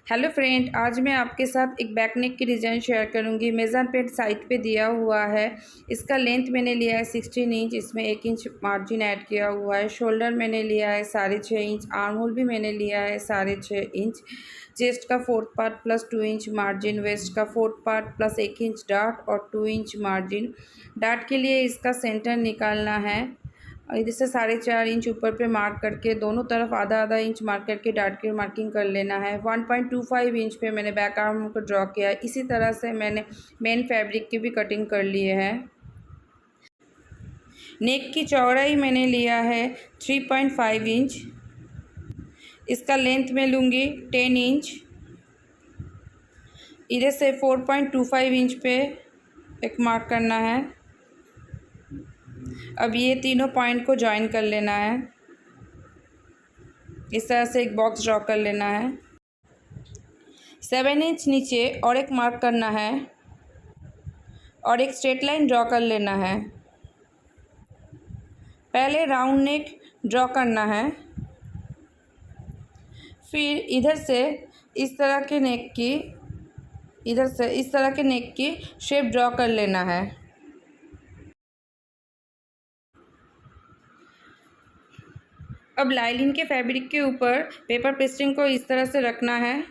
Hello friend, आज मैं आपके साथ एक बैक नेक की डिज़ाइन शेयर करूंगी। मेजरमेंट साइट पे दिया हुआ है। इसका लेंथ मैंने लिया है 16 इंच। इसमें 1 इंच मार्जिन ऐड किया हुआ है। शोल्डर मैंने लिया है 6.5 इंच। आर्म होल भी मैंने लिया है 6.5 इंच। चेस्ट का 4th part plus 2 inch margin. Waist का 4th part plus 1 inch dart और 2 इंच मार्जिन। डार्ट के लिए इसका सेंटर निकालना है। इधर से 4.5 इंच ऊपर पे मार्क करके दोनों तरफ आधा आधा इंच मार्क करके डार्ट की मार्किंग कर लेना है। 1.25 इंच पे मैंने बैक आर्म को ड्रॉ किया है। इसी तरह से मैंने मेन फैब्रिक की भी कटिंग कर लिए है। नेक की चौड़ाई मैंने लिया है 3.5 इंच। इसका लेंथ मैं लूँगी 10 इंच। इधर से 4.25 इंच पे एक मार्क करना है। अब ये तीनों पॉइंट को ज्वाइन कर लेना है। इस तरह से एक बॉक्स ड्रॉ कर लेना है। 7 इंच नीचे और एक मार्क करना है और एक स्ट्रेट लाइन ड्रॉ कर लेना है। पहले राउंड नेक ड्रॉ करना है, फिर इधर से इस तरह के नेक की शेप ड्रॉ कर लेना है। अब लाइनिंग के फैब्रिक के ऊपर पेपर पेस्टिंग को इस तरह से रखना है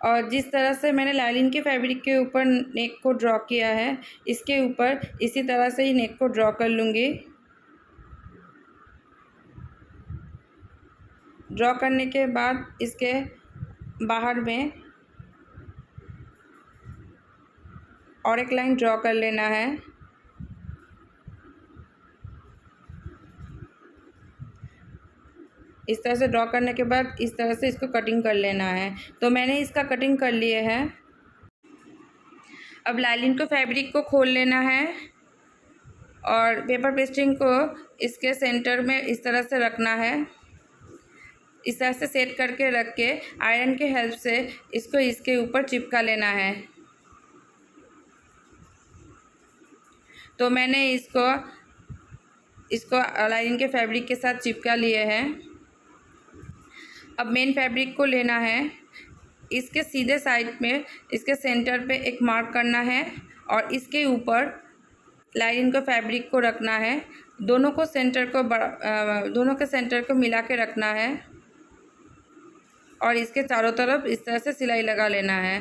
और जिस तरह से मैंने लाइनिंग के फैब्रिक के ऊपर नेक को ड्रॉ किया है, इसके ऊपर इसी तरह से ही नेक को ड्रॉ कर लूँगी। ड्रॉ करने के बाद इसके बाहर में और एक लाइन ड्रॉ कर लेना है। इस तरह से ड्रॉ करने के बाद इस तरह से इसको कटिंग कर लेना है। तो मैंने इसका कटिंग कर लिए है। अब लाइनिंग को फैब्रिक को खोल लेना है और पेपर पेस्टिंग को इसके सेंटर में इस तरह से रखना है। इस तरह से सेट करके रख के आयरन के हेल्प से इसको इसके ऊपर चिपका लेना है। तो मैंने इसको लाइनिंग के फैब्रिक के साथ चिपका लिए हैं। अब मेन फैब्रिक को लेना है। इसके सीधे साइड में इसके सेंटर पे एक मार्क करना है और इसके ऊपर लाइनिंग के फैब्रिक को रखना है। दोनों के सेंटर को मिला के रखना है और इसके चारों तरफ इस तरह से सिलाई लगा लेना है।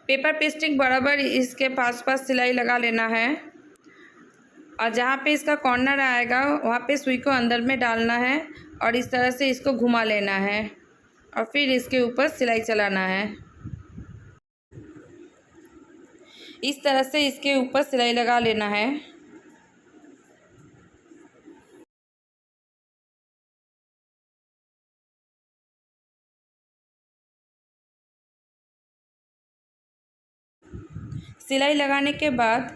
पेपर पेस्टिंग बराबर इसके पास सिलाई लगा लेना है और जहाँ पे इसका कॉर्नर आएगा वहाँ पे सुई को अंदर में डालना है और इस तरह से इसको घुमा लेना है और फिर इसके ऊपर सिलाई चलाना है। इस तरह से इसके ऊपर सिलाई लगा लेना है। सिलाई लगाने के बाद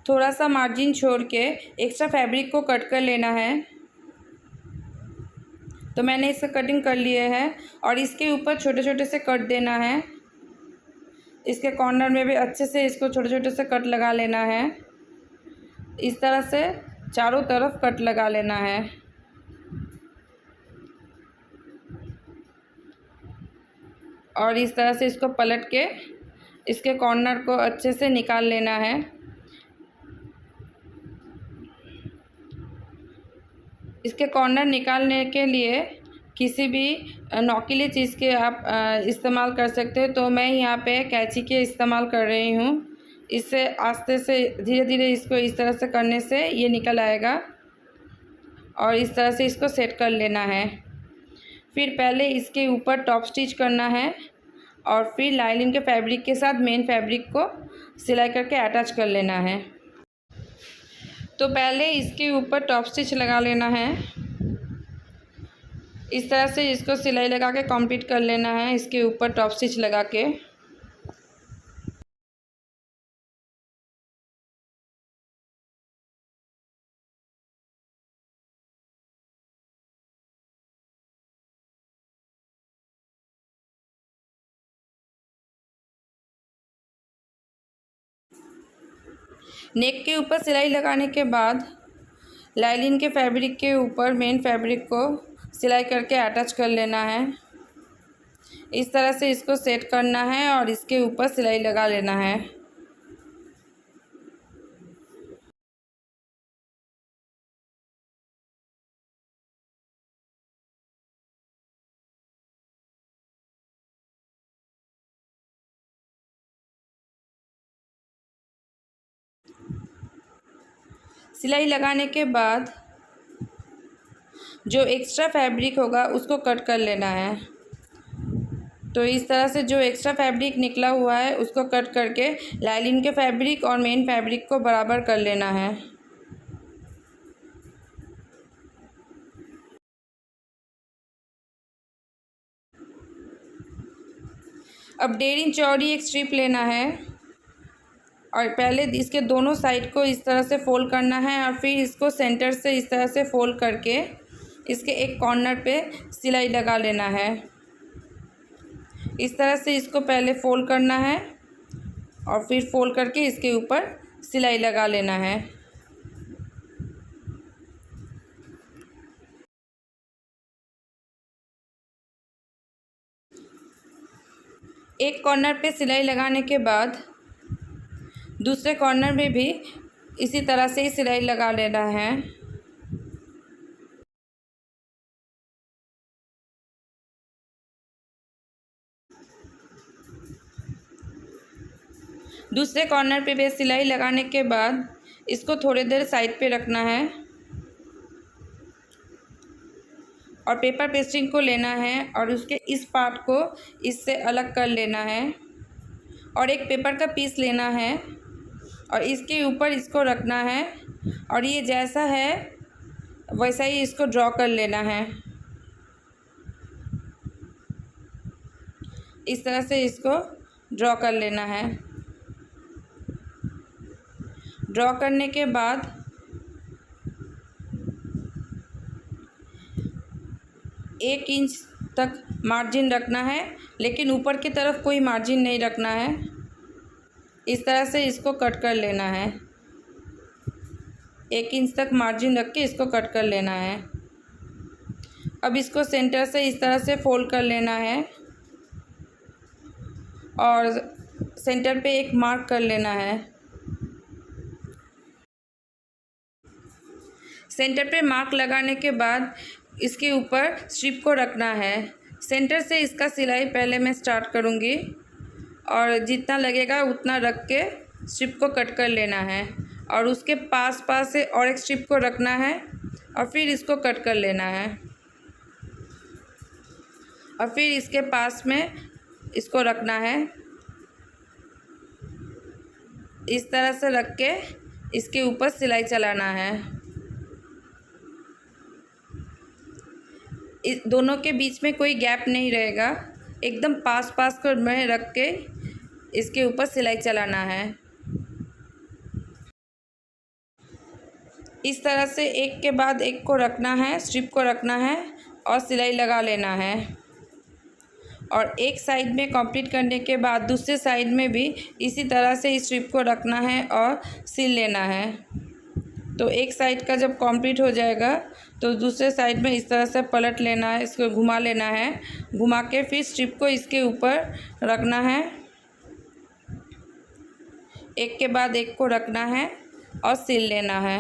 थोड़ा सा मार्जिन छोड़ के एक्स्ट्रा फैब्रिक को कट कर लेना है। तो मैंने इसका कटिंग कर लिए है और इसके ऊपर छोटे छोटे से कट देना है। इसके कॉर्नर में भी अच्छे से इसको छोटे छोटे से कट लगा लेना है। इस तरह से चारों तरफ कट लगा लेना है। और इस तरह से इसको पलट के इसके कॉर्नर को अच्छे से निकाल लेना है। इसके कॉर्नर निकालने के लिए किसी भी नोकीली चीज़ के आप इस्तेमाल कर सकते हैं। तो मैं यहाँ पे कैंची के इस्तेमाल कर रही हूँ। इससे आस्ते से धीरे धीरे इसको इस तरह से करने से ये निकल आएगा और इस तरह से इसको सेट कर लेना है। फिर पहले इसके ऊपर टॉप स्टिच करना है और फिर लाइनिंग के फैब्रिक के साथ मेन फैब्रिक को सिलाई करके अटैच कर लेना है। तो पहले इसके ऊपर टॉप स्टिच लगा लेना है। इस तरह से इसको सिलाई लगा के कंप्लीट कर लेना है। इसके ऊपर टॉप स्टिच लगा के नेक के ऊपर सिलाई लगाने के बाद लाइनिंग के फैब्रिक के ऊपर मेन फैब्रिक को सिलाई करके अटैच कर लेना है। इस तरह से इसको सेट करना है और इसके ऊपर सिलाई लगा लेना है। सिलाई लगाने के बाद जो एक्स्ट्रा फैब्रिक होगा उसको कट कर लेना है। तो इस तरह से जो एक्स्ट्रा फैब्रिक निकला हुआ है उसको कट करके लाइनिंग के फैब्रिक और मेन फैब्रिक को बराबर कर लेना है। अब 1.5 इंच चौड़ी एक स्ट्रिप लेना है और पहले इसके दोनों साइड को इस तरह से फोल्ड करना है और फिर इसको सेंटर से इस तरह से फोल्ड करके इसके एक कॉर्नर पे सिलाई लगा लेना है। इस तरह से इसको पहले फोल्ड करना है और फिर फोल्ड करके इसके ऊपर सिलाई लगा लेना है। एक कॉर्नर पे सिलाई लगाने के बाद दूसरे कॉर्नर में भी इसी तरह से ही सिलाई लगा लेना है। दूसरे कॉर्नर पे भी सिलाई लगाने के बाद इसको थोड़ी देर साइड पे रखना है और पेपर पेस्टिंग को लेना है और उसके इस पार्ट को इससे अलग कर लेना है और एक पेपर का पीस लेना है और इसके ऊपर इसको रखना है और ये जैसा है वैसा ही इसको ड्रॉ कर लेना है। इस तरह से इसको ड्रॉ कर लेना है। ड्रॉ करने के बाद 1 इंच तक मार्जिन रखना है, लेकिन ऊपर की तरफ कोई मार्जिन नहीं रखना है। इस तरह से इसको कट कर लेना है। 1 इंच तक मार्जिन रख के इसको कट कर लेना है। अब इसको सेंटर से इस तरह से फोल्ड कर लेना है और सेंटर पे एक मार्क कर लेना है। सेंटर पे मार्क लगाने के बाद इसके ऊपर स्ट्रिप को रखना है। सेंटर से इसका सिलाई पहले मैं स्टार्ट करूँगी और जितना लगेगा उतना रख के स्ट्रिप को कट कर लेना है और उसके पास से और एक स्ट्रिप को रखना है और फिर इसको कट कर लेना है और फिर इसके पास में इसको रखना है। इस तरह से रख के इसके ऊपर सिलाई चलाना है। इस दोनों के बीच में कोई गैप नहीं रहेगा, एकदम पास कर में रख के इसके ऊपर सिलाई चलाना है। इस तरह से एक के बाद एक को रखना है, स्ट्रिप को रखना है और सिलाई लगा लेना है और एक साइड में कंप्लीट करने के बाद दूसरे साइड में भी इसी तरह से इस स्ट्रिप को रखना है और सिल लेना है। तो एक साइड का जब कंप्लीट हो जाएगा तो दूसरे साइड में इस तरह से पलट लेना है, इसको घुमा लेना है। घुमा के फिर स्ट्रिप को इसके ऊपर रखना है, एक के बाद एक को रखना है और सिल लेना है।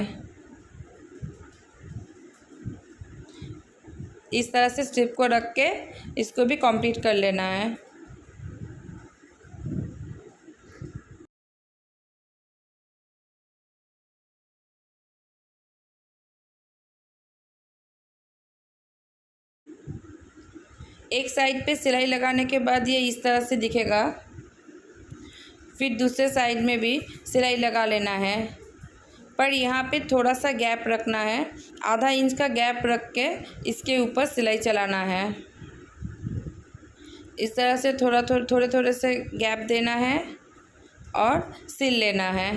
इस तरह से स्ट्रिप को रख के इसको भी कंप्लीट कर लेना है। एक साइड पे सिलाई लगाने के बाद ये इस तरह से दिखेगा। फिर दूसरे साइड में भी सिलाई लगा लेना है, पर यहाँ पे थोड़ा सा गैप रखना है। आधा इंच का गैप रख के इसके ऊपर सिलाई चलाना है। इस तरह से थोड़े से गैप देना है और सिल लेना है।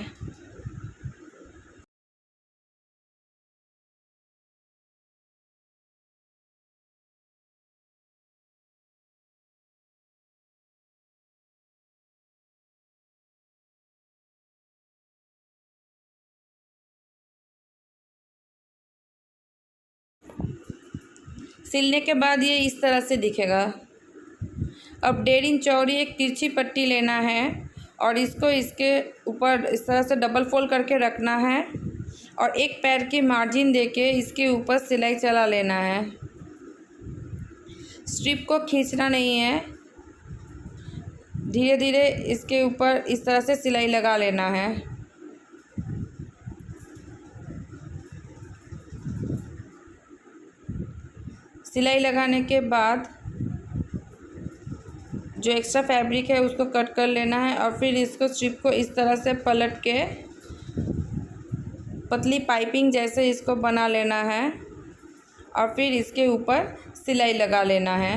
सिलने के बाद ये इस तरह से दिखेगा। अब 1.5 इंच चौड़ी एक तिरछी पट्टी लेना है और इसको इसके ऊपर इस तरह से डबल फोल्ड करके रखना है और एक पैर की मार्जिन देके इसके ऊपर सिलाई चला लेना है। स्ट्रिप को खींचना नहीं है, धीरे धीरे इसके ऊपर इस तरह से सिलाई लगा लेना है। सिलाई लगाने के बाद जो एक्स्ट्रा फैब्रिक है उसको कट कर लेना है और फिर इसको स्ट्रिप को इस तरह से पलट के पतली पाइपिंग जैसे इसको बना लेना है और फिर इसके ऊपर सिलाई लगा लेना है।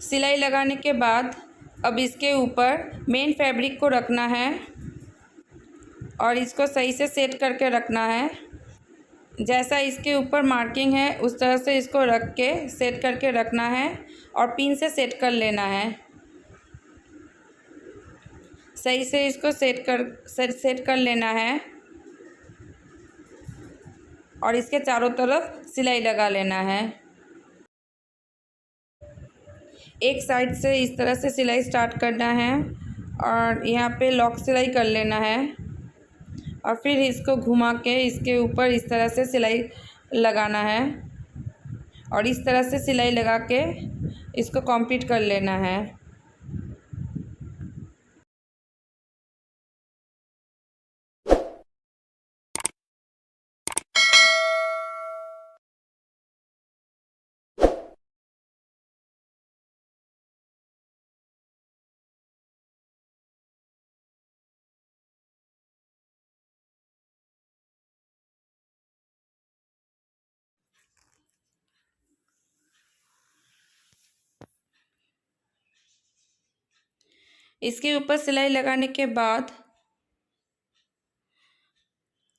सिलाई लगाने के बाद अब इसके ऊपर मेन फैब्रिक को रखना है और इसको सही से सेट करके रखना है। जैसा इसके ऊपर मार्किंग है उस तरह से इसको रख के सेट करके रखना है और पिन से सेट कर लेना है। सही से इसको सेट कर लेना है और इसके चारों तरफ सिलाई लगा लेना है। एक साइड से इस तरह से सिलाई स्टार्ट करना है और यहाँ पे लॉक सिलाई कर लेना है और फिर इसको घुमा के इसके ऊपर इस तरह से सिलाई लगाना है और इस तरह से सिलाई लगा के इसको कंप्लीट कर लेना है। इसके ऊपर सिलाई लगाने के बाद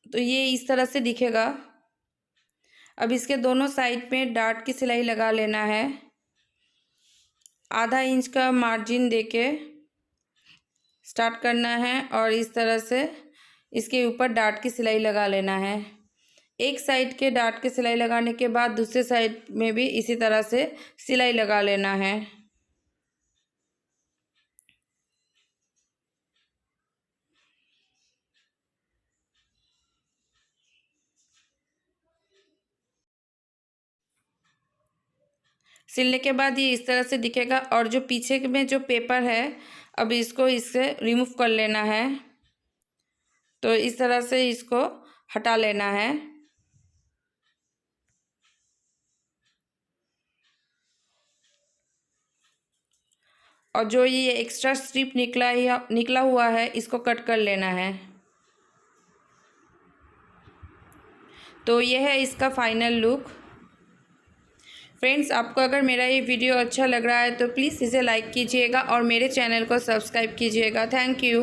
तो ये इस तरह से दिखेगा। अब इसके दोनों साइड में डार्ट की सिलाई लगा लेना है। आधा इंच का मार्जिन देके स्टार्ट करना है और इस तरह से इसके ऊपर डार्ट की सिलाई लगा लेना है। एक साइड के डार्ट की सिलाई लगाने के बाद दूसरे साइड में भी इसी तरह से सिलाई लगा लेना है। सिलने के बाद ये इस तरह से दिखेगा और जो पीछे में जो पेपर है अब इसको इससे रिमूव कर लेना है। तो इस तरह से इसको हटा लेना है और जो ये एक्स्ट्रा स्ट्रिप निकला हुआ है इसको कट कर लेना है। तो ये है इसका फाइनल लुक। फ्रेंड्स, आपको अगर मेरा ये वीडियो अच्छा लग रहा है तो प्लीज़ इसे लाइक कीजिएगा और मेरे चैनल को सब्सक्राइब कीजिएगा। Thank you.